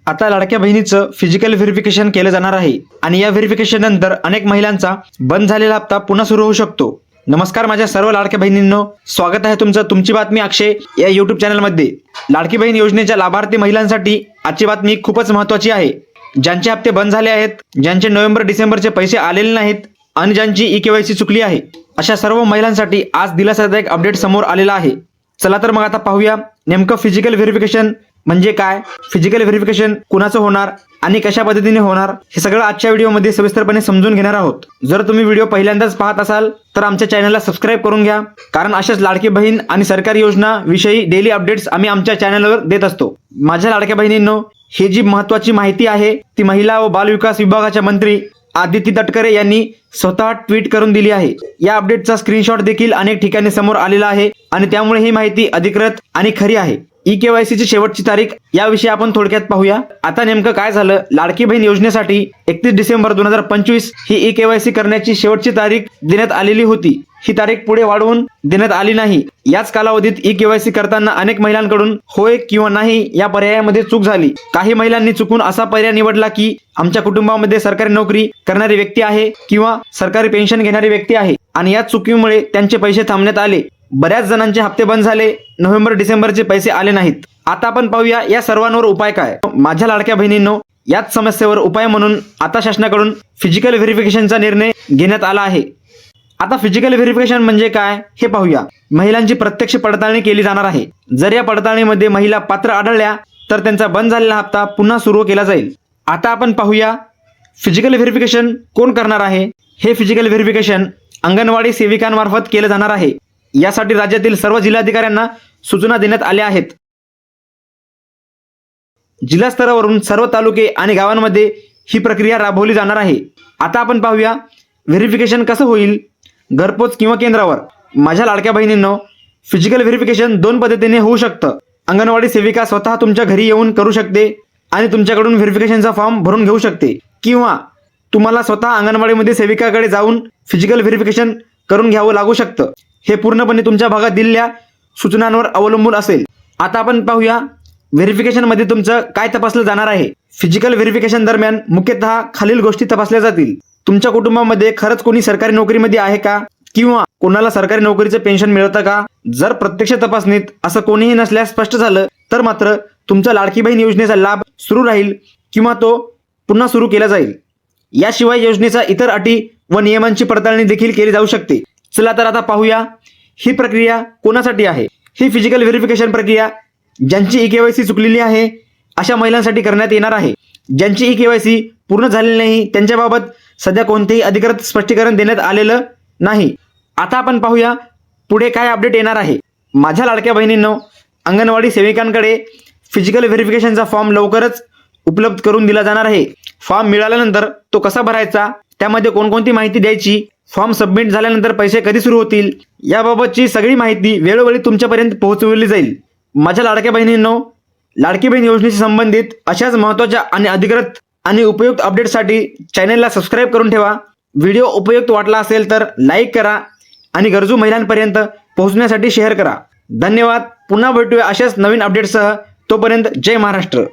आता लाडक्या बहिणीचं फिजिकल व्हेरिफिकेशन केलं जाणार आहे आणि या व्हेरिफिकेशन नंतर अनेक महिलांचा बंद झालेला हप्ता पुन्हा सुरू होऊ शकतो। नमस्कार माझ्या सर्व लाडक्या बहिणींनो, स्वागत आहे तुमचं तुमची बातमी अक्षय या YouTube चॅनलमध्ये। लाडकी बहीण योजनेच्या लाभार्थी महिलांसाठी आजची बातमी खूपच महत्त्वाची आहे। ज्यांचे हप्ते बंद झाले आहेत, ज्यांचे नोव्हेंबर डिसेंबरचे पैसे आलेले नाहीत आणि ज्यांची ई-केवायसी चुकली आहे, अशा सर्व महिलांसाठी आज दिलासादायक अपडेट समोर आलेला आहे। चला तर मग आता पाहूया नेमकं फिजिकल व्हेरिफिकेशन म्हणजे काय, फिजिकल व्हेरिफिकेशन कुणाचं होणार आणि कशा पद्धतीने होणार हे सगळं आजच्या व्हिडिओमध्ये सविस्तरपणे समजून घेणार आहोत। जर तुम्ही व्हिडिओ पहिल्यांदाच पाहत असाल तर आमच्या चॅनलला सबस्क्राइब करून घ्या, कारण अशाच लाडकी बहीण आणि सरकारी योजना विषयी डेली अपडेट्स आम्ही आमच्या चॅनलवर देत असतो। माझ्या लाडक्या बहिणींनो, ही जी महत्त्वाची माहिती आहे ती महिला व बाल विकास विभागाच्या मंत्री आदिती तटकरे यांनी स्वतः ट्विट करून दिली आहे। या अपडेटचा स्क्रीनशॉट देखील अनेक ठिकाणी समोर आलेला आहे आणि त्यामुळे ही माहिती अधिकृत आणि खरी आहे। ई-केवायसीची शेवटची तारीख याविषयी आपण थोडक्यात पाहूया। आता नेमकं काय झालं, लाडकी बहीण योजनेसाठी 31 डिसेंबर 2025 ही ई-केवायसी करण्याची शेवटची तारीख देण्यात आलेली होती। ही तारीख पुढे वाढवून देण्यात आली नाही। याच कालावधीत ई-केवायसी करताना अनेक महिलांकडून होय किंवा नाही या पर्यायामध्ये चूक झाली। काही महिलांनी चुकून असा पर्याय निवडला की आमच्या कुटुंबामध्ये सरकारी नोकरी करणारी व्यक्ती आहे किंवा सरकारी पेन्शन घेणारी व्यक्ती आहे आणि या चुकीमुळे त्यांचे पैसे थांबण्यात आले। बऱ्याच जणांचे हप्ते बंद झाले, नोव्हेंबर डिसेंबरचे पैसे आले नाहीत। आता आपण पाहूया या सर्वांवर उपाय काय। माझ्या लाडक्या बहिणींनो, याच समस्येवर उपाय म्हणून आता शासनाकडून फिजिकल व्हेरिफिकेशनचा निर्णय घेण्यात आला आहे। आता फिजिकल व्हेरिफिकेशन म्हणजे काय हे पाहूया। महिलांची प्रत्यक्ष पडताळणी केली जाणार आहे। जर या पडताळणीमध्ये महिला पात्र आढळल्या तर त्यांचा बंद झालेला हप्ता पुन्हा सुरू केला जाईल। आता आपण पाहूया फिजिकल व्हेरिफिकेशन कोण करणार आहे। हे फिजिकल व्हेरिफिकेशन अंगणवाडी सेविकांमार्फत केले जाणार आहे। यासाठी राज्यातील सर्व जिल्हाधिकाऱ्यांना सूचना देण्यात आल्या आहेत। जिल्हा स्तरावरून सर्व तालुके आणि गावांमध्ये ही प्रक्रिया राबवली जाणार आहे। आता आपण पाहूया व्हेरिफिकेशन कसं होईल, घरपोच किंवा केंद्रावर। माझ्या लाडक्या बहिणींनो, फिजिकल व्हेरिफिकेशन दोन पद्धतीने होऊ शकतं। अंगणवाडी सेविका स्वतः तुमच्या घरी येऊन करू शकते आणि तुमच्याकडून व्हेरिफिकेशनचा फॉर्म भरून घेऊ शकते, किंवा तुम्हाला स्वतः अंगणवाडीमध्ये सेविकाकडे जाऊन फिजिकल व्हेरिफिकेशन करून घ्यावं लागू शकतं। हे पूर्णपणे तुमच्या भागात दिलेल्या सूचनांवर अवलंबून असेल। आता आपण पाहूया व्हेरिफिकेशन मध्ये तुमचं काय तपासलं जाणार आहे। फिजिकल व्हेरिफिकेशन दरम्यान मुख्यतः खालील गोष्टी तपासल्या जातील। तुमच्या कुटुंबामध्ये खरंच कोणी सरकारी नोकरीमध्ये आहे का, किंवा कोणाला सरकारी नोकरीचं पेन्शन मिळतं का। जर प्रत्यक्ष तपासणीत असं कोणीही नसल्यास स्पष्ट झालं तर मात्र तुमचा लाडकी बहीण योजनेचा लाभ सुरू राहील किंवा तो पुन्हा सुरू केला जाईल। याशिवाय योजनेचा इतर अटी व नियमांची पडताळणी देखील केली जाऊ शकते। चला तर आता पाहूया ही प्रक्रिया कोणासाठी आहे। ही फिजिकल व्हेरिफिकेशन प्रक्रिया ज्यांची ई-केवायसी चुकलेली आहे अशा महिलांसाठी करण्यात येणार आहे। ज्यांची ई-केवायसी पूर्ण झालेली नाही त्यांच्याबाबत सध्या कोणतेही अधिकृत स्पष्टीकरण देण्यात आलेलं नाही। आता आपण पाहूया पुढे काय अपडेट येणार आहे। माझ्या लाडक्या बहिणींनो, अंगणवाडी सेविकांकडे फिजिकल व्हेरिफिकेशनचा फॉर्म लवकरच उपलब्ध करून दिला जाणार आहे। फॉर्म मिळाल्यानंतर तो कसा भरायचा, त्यामध्ये कोणकोणती माहिती द्यायची, फॉर्म सबमिट झाल्यानंतर पैसे कधी सुरू होतील याबाबतची सगळी माहिती वेळोवेळी तुमच्यापर्यंत पोहोचवली जाईल। माझ्या लाडक्या बहिणींनो, लाडकी बहीण योजनेशी संबंधित अशाच महत्त्वाच्या आणि अधिकृत आणि उपयुक्त अपडेटसाठी चॅनलला सबस्क्राइब करून ठेवा। व्हिडिओ उपयुक्त वाटला असेल तर लाईक करा आणि गरजू महिलांपर्यंत पोहोचण्यासाठी शेअर करा। धन्यवाद। पुन्हा भेटूया अशाच नवीन अपडेट्ससह। तोपर्यंत जय महाराष्ट्र।